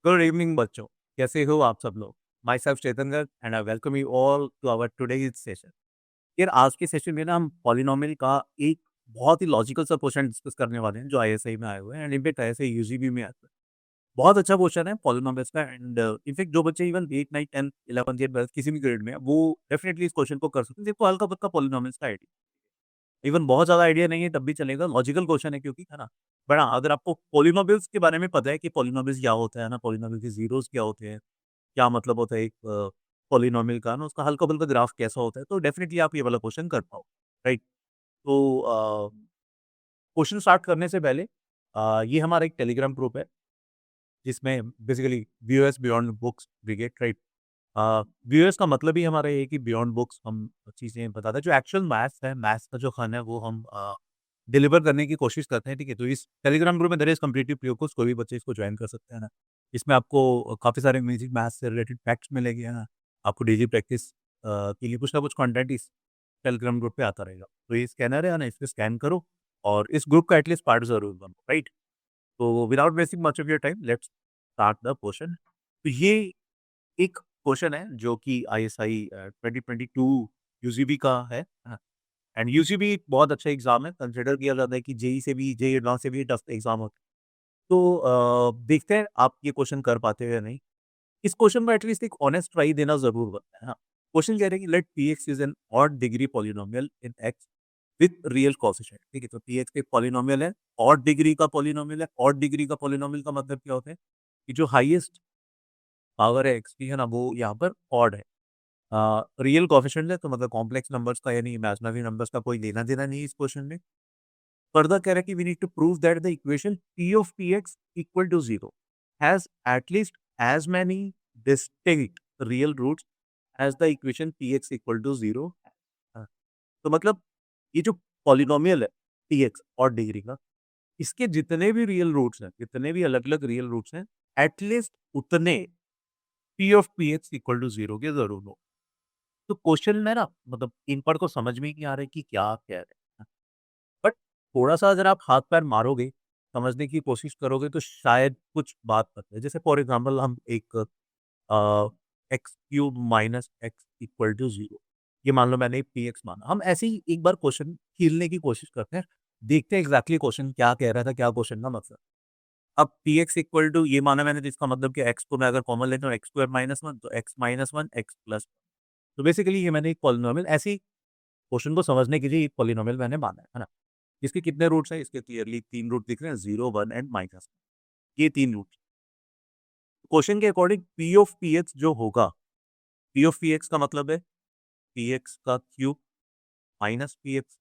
Good evening बच्चों, कैसे हो आप सब लोग? Myself Chetan Garg and I welcome you all to our today's session. यार आज के सेशन में ना हम पॉलिनोमियल का एक बहुत ही लॉजिकल सा क्वेश्चन डिस्कस करने वाले हैं जो आईएसआई में आए हुए हैं एंड इनफेक्ट आईएसआई यूजीबी में आता है। बहुत अच्छा क्वेश्चन है पॉलिनोमियल्स का एंड इनफेक्ट जो बच्चे इवन 8, 9, 10, 11 या 12 किसी भी ग्रेड में है वो डेफिनेटली इस क्वेश्चन को कर सकते हैं। देखो हल्का फुल्का पॉलिनोमियल्स का आइडिया, इवन बहुत ज़्यादा आइडिया नहीं है तब भी चलेगा, लॉजिकल क्वेश्चन है क्योंकि, है ना? बट हाँ, अगर आपको पॉलिनोमियल्स के बारे में पता है कि पॉलिनोमियल्स क्या होता है ना, पॉलिनोमियल के ज़ीरोज़ क्या होते हैं, क्या मतलब होता है एक पॉलिनोमियल का ना, उसका हल्का-फुल्का ग्राफ कैसा होता है, तो डेफिनिटली आप ये वाला क्वेश्चन कर पाओ, राइट? तो क्वेश्चन स्टार्ट करने से पहले ये हमारा एक टेलीग्राम ग्रुप है, जिसमें basically viewers beyond books brigade, right? Viewers का मतलब ही हमारा ये है कि बियॉन्ड बुक्स हम चीज़ें बताते हैं, जो एक्चुअल मैथ्स है, मैथ्स का जो फन है वो हम डिलीवर करने की कोशिश करते हैं, ठीक है? तो इस टेलीग्राम ग्रुप में there is competitive pre course, कोई भी बच्चे इसको जॉइन कर सकते हैं ना। इसमें आपको काफ़ी सारे म्यूजिक मैथ्स से रिलेटेड फैक्ट्स मिलेंगे, है ना? आपको डेली प्रैक्टिस के लिए कुछ ना कुछ कंटेंट इस टेलीग्राम ग्रुप पे आता रहेगा। तो ये स्कैनर है ना, इसे स्कैन करो और इस ग्रुप का एटलीस्ट पार्ट ज़रूर बनो, राइट? तो without wasting much of your time let's start the question. तो ये एक क्वेश्चन है जो कि आईएसआई 2022 यूजीबी का है ना? एंड यूजीबी बहुत अच्छा एग्जाम है, कंसिडर किया जाता है कि जेई से भी, जेई एडवांस से भी टफ एग्जाम होता है। तो देखते हैं आप ये क्वेश्चन कर पाते हो या नहीं। इस क्वेश्चन में एटलीस्ट एक ऑनेस्ट ट्राई देना जरूर बनता है। हाँ, क्वेश्चन कह रहे हैं कि let P X is an odd degree polynomial in X with real coefficient. ठीक है, तो पी एक्स एक पॉलिनोमियल है, ऑड डिग्री का पॉलिनोमियल है। ऑड डिग्री का पॉलिनोमियल का मतलब क्या होता है कि जो हाईएस्ट पावर है एक्स की, है ना, वो यहाँ पर ऑड है। रियल कोएफिशिएंट है तो मतलब कॉम्प्लेक्स नंबर्स का यानी इमेजिनरी नंबर्स का कोई लेना देना नहीं है इस क्वेश्चन में। फर्दर कह रहा है कि we need to prove that the equation p of px equal to 0 has at least as many distinct real roots as the equation px equal to 0। तो मतलब ये जो पॉलिनोमियल है px और डिग्री का, इसके जितने भी रियल रूट्स हैं, जितने भी अलग-अलग रियल रूट्स हैं, एटलीस्ट उतने p of px equal to 0 के ज़रूर हो। तो क्वेश्चन में ना मतलब इन पर को समझ में ही नहीं आ रहा है कि क्या कह रहे हैं। बट थोड़ा-सा अगर आप हाथ-पैर मारोगे, समझने की कोशिश करोगे तो शायद कुछ बात पता है। जैसे फॉर एग्ज़ाम्पल हम एक x cube minus x equal to 0, ये मान लो मैंने पीएक्स माना। हम ऐसे ही एक बार क्वेश्चन खेलने की कोशिश करते हैं, देखते हैं एग्ज़ैक्टली क्वेश्चन क्या कह रहा था, क्या क्वेश्चन का मतलब। अब पीएक्स इक्वल टू ये माना मैंने, जिसका मतलब कि एक्स को मैं अगर कॉमन लेता हूँ एक्स स्क्वायर माइनस 1 तो एक्स माइनस 1 एक्स प्लस। तो बेसिकली ये मैंने एक पॉलिनोमियल ऐसे ही क्वेश्चन को समझने के लिए एक पॉलिनोमियल मैंने माना है ना? इसके कितने रूट्स हैं? इसके क्लियरली 3 रूट दिख रहे हैं, 0, 1 एंड माइनस। ये 3 रूट। क्वेश्चन के अकॉर्डिंग पी ऑफ पीएक्स जो होगा, पी ऑफ पीएक्स का मतलब है पीएक्स का क्यूब माइनस पीएक्स।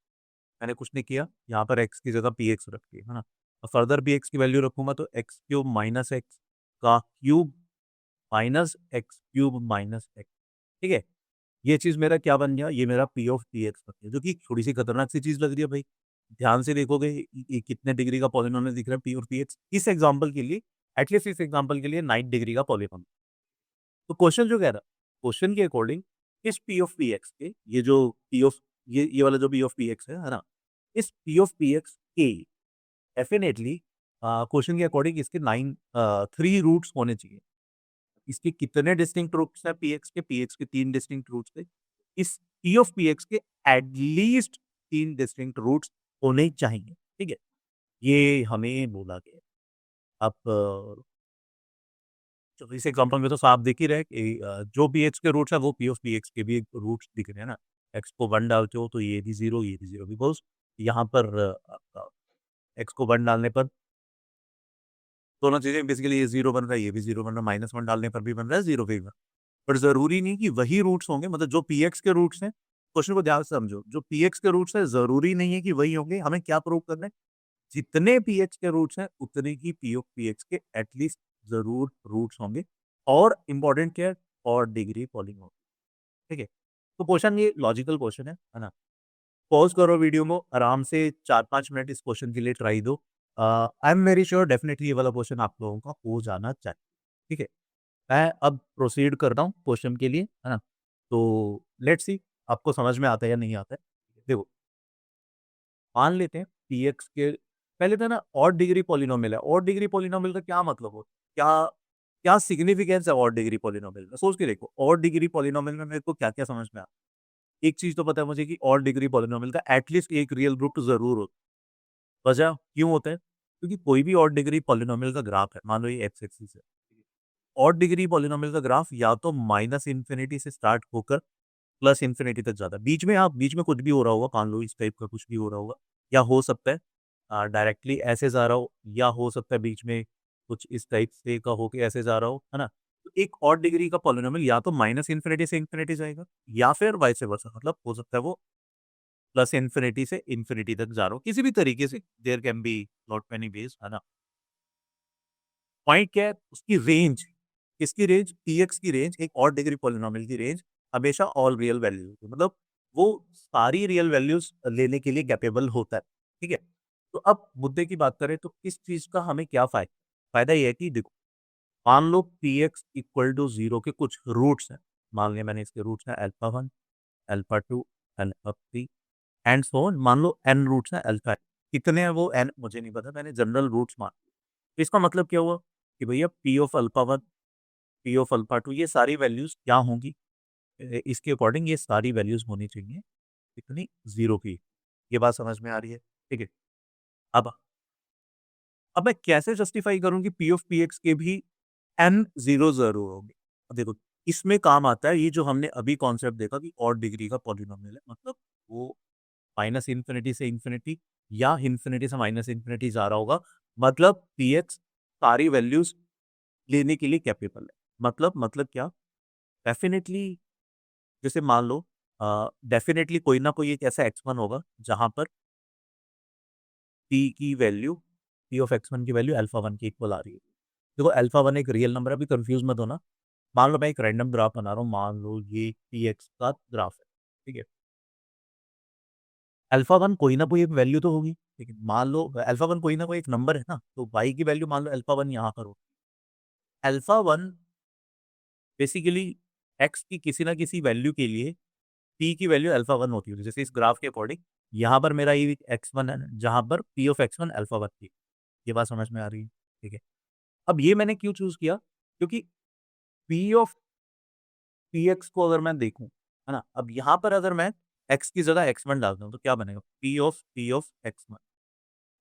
मैंने कुछ नहीं किया, यहाँ पर एक्स की जगह पीएक्स रखी है ना? और फर्दर भी एक्स की वैल्यू रखूंगा तो एक्स क्यूब माइनस एक्स का cube minus x cube minus x. ठीक है, ये चीज़ मेरा क्या बन गया? ये मेरा पी ऑफ पीएक्स बन गया, जो कि थोड़ी सी खतरनाक सी चीज़ लग रही है भाई। ध्यान से देखोगे ये कितने डिग्री का पॉलिनोमियल दिख रहा है, पी और पीएक्स। इस एग्जांपल के लिए, एटलीस्ट इस एग्जांपल के लिए 9 डिग्री का पॉलिनोमियल। तो क्वेश्चन जो कह रहा है, क्वेश्चन के अकॉर्डिंग इस पी ऑफ पीएक्स के, ये जो पी ऑफ, ये वाला जो पी ऑफ पीएक्स है ना, इस पी ऑफ पीएक्स के डेफिनेटली क्वेश्चन के अकॉर्डिंग इसके 3 रूट्स होने चाहिए। इसके कितने डिस्टिंक्ट रूट्स हैं पीएक्स के? पीएक्स के 3 डिस्टिंक्ट रूट्स थे। इस पी ऑफ पीएक्स के एटलीस्ट 3 डिस्टिंक्ट रूट्स होने चाहिए, ठीक है? ये हमें बोला गया है। अब तो इस एग्जांपल में तो साफ दिख ही रहा है कि जो पीएक्स के रूट्स हैं वो पी ऑफ पीएक्स के भी रूट्स दिख रहे हैं ना। एक्स को 1 डालते हो तो ये भी 0, ये भी 0, बिकॉज़ यहाँ पर एक्स को 1 डालने पर दोनों चीज़ें बेसिकली ये 0 बन रहा है, ये भी 0 बन रहा है, -1 डालने पर भी बन रहा है, 0 भी बन रहा है। पर ज़रूरी नहीं कि वही रूट्स होंगे, मतलब जो पीएक्स के रूट्स हैं, क्वेश्चन को ध्यान से समझो, जो पीएक्स के रूट्स हैं ज़रूरी नहीं है कि वही होंगे, हमें क्या प्रूव करना है? जितने पीएक्स के रूट्स हैं, उतने ही पी ऑफ पीएक्स के एटलीस्ट ज़रूर रूट्स होंगे। और इम्पोर्टेंट क्या है? और डिग्री पॉलीनोमियल, ठीक है? तो क्वेश्चन ये लॉजिकल क्वेश्चन है ना? पॉज़ करो वीडियो को, आराम से 4-5 मिनट इस क्वेश्चन के लिए ट्राई दो। I am very sure definitely ये वाला क्वेश्चन आप लोगों का हो जाना चाहिए, ठीक है? मैं अब प्रोसीड कर रहा हूँ क्वेश्चन के लिए, है ना? तो लेट्स सी आपको समझ में आता है या नहीं आता है। देखो, मान लेते हैं पीएक्स के पहले तो ना ऑड डिग्री पॉलिनोमियल है। ऑड डिग्री पॉलिनोमियल का क्या मतलब होता है? क्या क्या सिग्निफिकेंस है ऑड डिग्री पॉलिनोमियल में? सोच के देखो, ऑड डिग्री पॉलिनोमियल में मेरे को क्या-क्या समझ में आता है। एक चीज़ तो पता है मुझे कि ऑड डिग्री पॉलिनोमियल का एटलीस्ट एक रियल रूट ज़रूर होता है। वजह क्यों होता है? क्योंकि कोई भी ऑड डिग्री पॉलिनोमियल का ग्राफ है, मान लो ये एक्स एक्सिस है। ऑड डिग्री पॉलिनोमियल का ग्राफ या तो माइनस इन्फिनिटी से स्टार्ट होकर प्लस इन्फिनिटी तक जाता है। बीच में कुछ भी हो रहा होगा, मान लो इस टाइप का कुछ भी हो रहा होगा, या हो सकता है डायरेक्टली ऐसे जा रहा हो, या हो सकता है बीच में कुछ इस टाइप से का हो के ऐसे जा रहा हो, है ना? तो एक ऑड डिग्री का पॉलिनोमियल या तो माइनस इन्फिनिटी से इन्फिनिटी जाएगा, या फिर वाइस वर्सा, मतलब हो सकता है वो प्लस इन्फिनिटी से इन्फिनिटी तक जा रहा हो। किसी भी तरीके से there can be not many ways, है ना? पॉइंट क्या है? उसकी रेंज, किसकी रेंज? पीएक्स की रेंज, एक ऑड डिग्री पॉलिनोमियल की रेंज हमेशा ऑल रियल वैल्यूज, मतलब वो सारी रियल वैल्यूज लेने के लिए कैपेबल होता है। ठीक है? तो अब मुद्दे की बात करें तो इस चीज का हमें क्या फायदा? फायदा ये है कि देखो, मान लो पीएक्स इक्वल टू 0 के कुछ रूट्स हैं। मान लिया मैंने, इसके रूट्स हैं alpha 1, alpha 2, alpha 3 and so on. मान लो एन रूट्स हैं अल्फा। कितने हैं वो एन मुझे नहीं पता, मैंने जनरल रूट्स मान। तो इसका मतलब क्या हुआ कि भैया P of alpha 1, P of alpha 2, ये सारी वैल्यूज क्या होंगी? इसके अकॉर्डिंग ये सारी वैल्यूज होनी चाहिए कितनी? 0 की। ये बात समझ में आ रही है? ठीक है। अब अब मैं कैसे जस्टिफाई करूं कि पी ऑफ पी एक्स के भी एन 0 जरूर होंगे? अब देखो, इसमें काम आता है ये जो हमने अभी कॉन्सेप्ट देखा कि ऑड डिग्री का पॉलिनोमियल है, मतलब वो माइनस इन्फिनिटी से इन्फिनिटी या इन्फिनिटी से माइनस इन्फिनिटी जा रहा होगा, मतलब पी एक्स सारी वैल्यूज लेने के लिए कैपेबल है। मतलब क्या? डेफिनेटली, जैसे मान लो डेफिनेटली कोई ना कोई एक ऐसा x1 होगा जहां पर p की वैल्यू, p ऑफ x1 की वैल्यू अल्फा 1 के इक्वल आ रही है। देखो अल्फा 1 एक रियल नंबर है, अभी कंफ्यूज मत होना। मान लो मैं एक रैंडम ग्राफ बना रहा हूँ, मान लो ये px का ग्राफ है। ठीक है? अल्फा 1 कोई ना कोई एक वैल्यू तो होगी, लेकिन मान लो अल्फा 1 कोई ना कोई एक नंबर है ना, तो y की वैल्यू मान लो अल्फा 1 यहाँ पर हो। अल्फा 1 बेसिकली x की किसी ना किसी वैल्यू के लिए p की वैल्यू अल्फा 1 होती है। जैसे इस ग्राफ के अकॉर्डिंग यहाँ पर मेरा ये x1 है जहाँ पर p ऑफ x1 अल्फा 1 थी। ये बात समझ में आ रही है? ठीक है। अब ये मैंने क्यों चूज किया? क्योंकि p ऑफ px को अगर मैं देखूं, है ना, अब यहाँ पर अगर मैं x की जगह x1 डाल दूं तो क्या बनेगा? p of x1।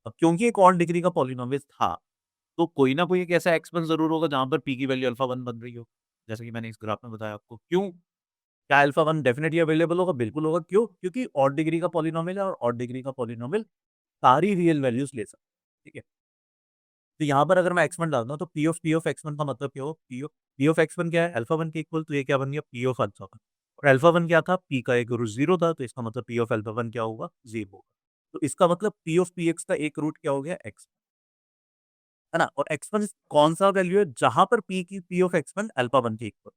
अब क्योंकि एक और डिग्री का पॉलिनोमियल था, तो कोई ना कोई एक ऐसा x1 जरूर होगा जहां पर p की वैल्यू अल्फा 1 बन रही हो, जैसे कि मैंने इस ग्राफ में बताया आपको। क्यों? क्या अल्फा 1 डेफिनेटली अवेलेबल होगा? बिल्कुल होगा। क्यों? क्योंकि ऑड डिग्री का पॉलिनोमियल है, और ऑड डिग्री का पॉलिनोमियल सारी रियल वैल्यूज ले सकता है। ठीक है? तो यहाँ पर अगर मैं x1 डालता हूँ तो p ऑफ x1 का मतलब क्या हो? p ऑफ x1 क्या है? अल्फा 1 के इक्वल, तो ये क्या बन गया? p of alpha 1। और अल्फा 1 क्या था? p का एक रूट 0 था, तो इसका मतलब p ऑफ अल्फा 1 क्या होगा? 0 होगा। तो इसका मतलब p ऑफ px का एक रूट क्या हो गया? x, है ना? और x1 कौन सा वैल्यू है जहां पर p ऑफ x1 अल्फा 1 के इक्वल?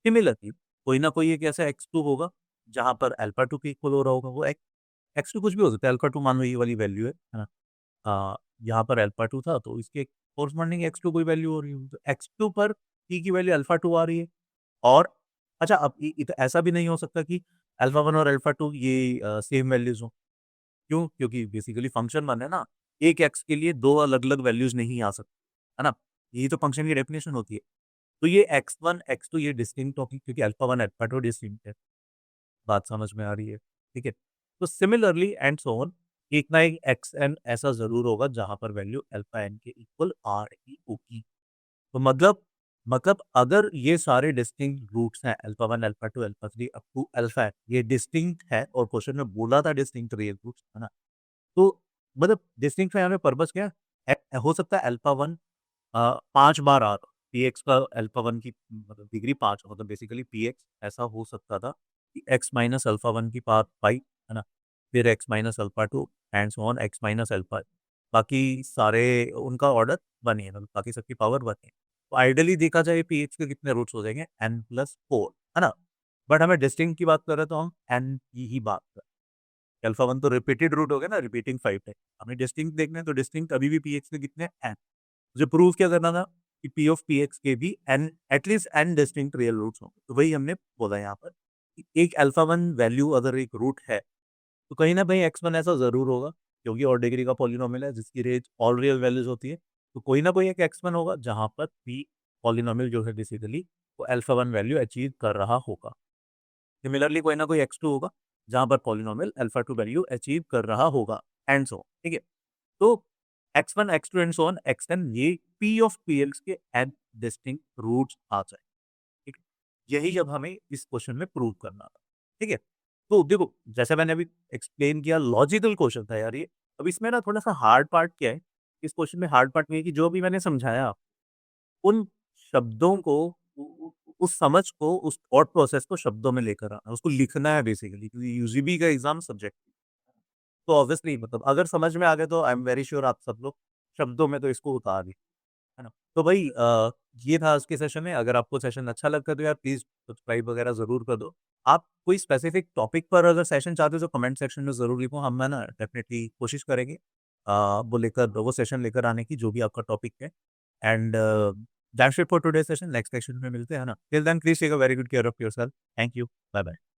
सिमिलरली कोई ना कोई एक ऐसा x2 होगा जहां पर अल्फा 2 के इक्वल हो रहा होगा। वो x2 कुछ भी हो सकता है। अल्फा 2 मान लो ये वाली वैल्यू है ना? यहाँ पर अल्फा 2 था, तो इसके कोरस्पॉन्डिंग x2 कोई वैल्यू हो रही है, तो x2 पर p की वैल्यू अल्फा 2 आ रही है। और अच्छा, अब तो ऐसा भी नहीं हो सकता कि अल्फा 1 और अल्फा 2 ये सेम वैल्यूज हो। क्यों? क्योंकि बेसिकली फंक्शन 1 है ना, एक x के लिए दो अलग अलग वैल्यूज नहीं आ सकती, है ना? यही तो फंक्शन की डेफिनेशन होती है। तो ये x1 x2 ये डिस्टिंक्ट होगी, क्योंकि अल्फा 1 अल्फा 2 डिस्टिंक्ट है। बात समझ में आ रही है? ठीक है? तो सिमिलरली एंड सो ऑन, एक ना एक एक्स एन ऐसा ज़रूर होगा जहाँ पर वैल्यू अल्फा एन के इक्वल आ रही होगी। तो मतलब अगर ये सारे डिस्टिंक्ट रूट्स हैं alpha 1, alpha 2, alpha 3 up to alpha n, ये डिस्टिंक्ट है और क्वेश्चन में बोला था डिस्टिंक्ट रियल रूट्स, है ना? तो मतलब डिस्टिंक्ट का यहाँ पे पर्पस क्या है? हो सकता है अल्फा 1 5 बार आ रहा, पीएक्स का अल्फा 1 की मतलब डिग्री 5, मतलब बेसिकली पीएक्स ऐसा हो सकता था कि एक्स माइनस अल्फा 1 की पावर 5, है ना? फिर x minus alpha 2 and so on x minus alpha, बाकी सारे उनका ऑर्डर 1 ही है, मतलब बाकी सबकी पावर 1 है। तो आइडियली देखा जाए पीएक्स के कितने रूट्स हो जाएंगे? n+4, है ना? बट हमें डिस्टिंक्ट की बात कर रहे हैं तो हम n की ही बात कर रहे हैं। अल्फा 1 तो रिपीटेड रूट हो गया ना, रिपीटिंग 5 टाइम। हमें डिस्टिंक्ट देखना है, तो डिस्टिंक्ट अभी भी पीएक्स के कितने हैं? n। मुझे प्रूव क्या करना था कि पी ऑफ पी एक्स के भी n at least n distinct real roots होंगे। तो वही हमने बोला यहाँ पर कि एक अल्फा 1 वैल्यू अगर एक रूट है, तो कहीं ना कहीं x1 ऐसा जरूर होगा, क्योंकि और डिग्री का पॉलिनोमियल है जिसकी रेंज ऑल रियल वैल्यूज होती है। तो कोई ना कोई एक x1 होगा जहां पर p पॉलिनोमियल जो है बेसिकली वो अल्फा 1 वैल्यू अचीव कर रहा होगा। सिमिलरली कोई ना कोई x2 होगा जहां पर पॉलिनोमियल अल्फा 2 वैल्यू अचीव कर रहा होगा एंड सो, ठीक है। तो x1 x2 and so on xn ये p ऑफ px के n डिस्टिंक्ट रूट्स आ जाए, ठीक है। यही जब हमें इस क्वेश्चन में प्रूव करना था, ठीक है। तो देखो जैसे मैंने अभी एक्सप्लेन किया लॉजिकल क्वेश्चन था यार ये। अब इसमें ना थोड़ा सा हार्ड पार्ट क्या है, इस क्वेश्चन में हार्ड पार्ट ये है कि जो भी मैंने समझाया उन शब्दों को उस समझ को, उस थॉट प्रोसेस को शब्दों में लेकर आना, उसको लिखना है बेसिकली क्योंकि यूजीबी का एग्ज़ाम सब्जेक्ट तो ऑब्वियसली मतलब अगर समझ में आ गया तो आई एम वेरी श्योर आप सब लोग शब्दों में तो इसको उतार दिए, है ना? तो भाई ये था आज के सेशन में। अगर आपको सेशन अच्छा लगता है तो यार प्लीज़ सब्सक्राइब वगैरह ज़रूर कर दो। आप कोई स्पेसिफिक टॉपिक पर अगर सेशन चाहते हो तो कमेंट सेक्शन में ज़रूर लिखो, हम है ना डेफिनिटली कोशिश करेंगे वो सेशन लेकर आने की जो भी आपका टॉपिक है। And that's it for today session. Next session में मिलते हैं, है ना? Till then please take a very good care of yourself. Thank you. Bye bye.